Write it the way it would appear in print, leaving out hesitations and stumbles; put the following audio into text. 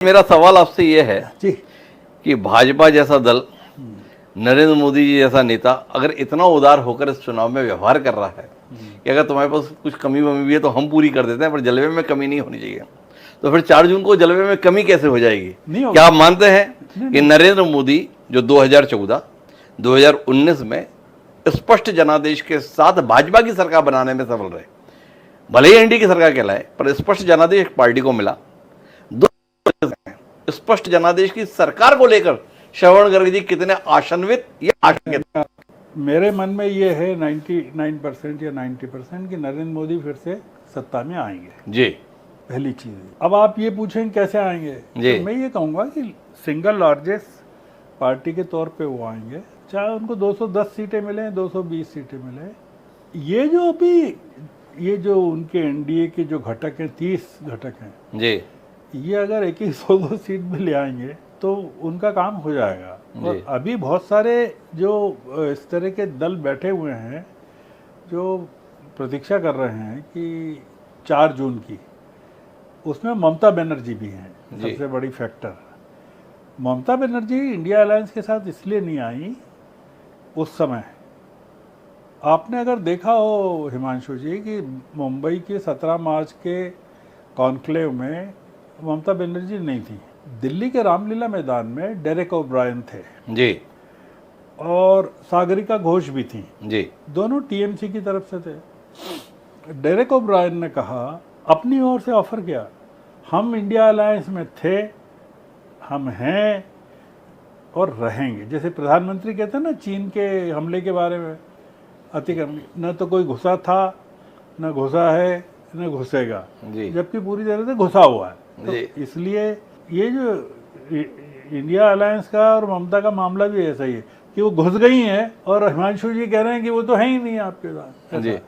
मेरा सवाल आपसे ये है जी। कि भाजपा जैसा दल, नरेंद्र मोदी जी जैसा नेता अगर इतना उदार होकर इस चुनाव में व्यवहार कर रहा है कि अगर तुम्हारे पास कुछ कमी वमी भी है तो हम पूरी कर देते हैं, पर जलवे में कमी नहीं होनी चाहिए, तो फिर 4 जून को जलवे में कमी कैसे हो जाएगी? क्या आप मानते हैं कि नरेंद्र मोदी जो 2014, 2019 में स्पष्ट जनादेश के साथ भाजपा की सरकार बनाने में सफल रहे, भले ही एनडीए की सरकार कहलाए पर स्पष्ट जनादेश पार्टी को मिला, स्पष्ट जनादेश की सरकार को लेकर श्रवण गर्ग जी कितने आशान्वित या आशंकित? मेरे मन में ये है 99% या 90% कि नरेंद्र मोदी फिर से सत्ता में आएंगे जी। पहली चीज। अब आप ये पूछें कैसे आएंगे, तो मैं ये कहूँगा कि सिंगल लार्जेस्ट पार्टी के तौर पे वो आएंगे, चाहे उनको 210 सीटें मिले, 220 सीटें मिले। ये जो उनके एनडीए के जो घटक हैं, 30 घटक हैं जी, ये अगर 1-2 सीट भी ले आएंगे तो उनका काम हो जाएगा। और अभी बहुत सारे जो इस तरह के दल बैठे हुए हैं जो प्रतीक्षा कर रहे हैं कि 4 जून की, उसमें ममता बनर्जी भी हैं सबसे बड़ी factor. Mamata Banerjee India alliance के साथ इसलिए नहीं आई उस समय, आपने अगर देखा हो हिमांशु जी कि मुंबई के 17 मार्च के कॉन्क्लेव में ममता बनर्जी नहीं थी, दिल्ली के रामलीला मैदान में डेरेक ओब्रायन थे जी और सागरिका घोष भी थी जी, दोनों टीएमसी की तरफ से थे। डेरेक ओब्रायन ने कहा, अपनी ओर से ऑफर किया, हम इंडिया अलायंस में थे, हम हैं और रहेंगे। जैसे प्रधानमंत्री कहते हैं ना चीन के हमले के बारे में, अतिक्रमण, न तो कोई घुसा था, न घुसा है, न घुसेगा, जबकि पूरी तरह से घुसा हुआ है। तो इसलिए ये जो इंडिया अलायंस का और ममता का मामला भी ऐसा ही है कि वो घुस गई हैं और हिमांशु जी कह रहे हैं कि वो तो है ही नहीं आपके साथ।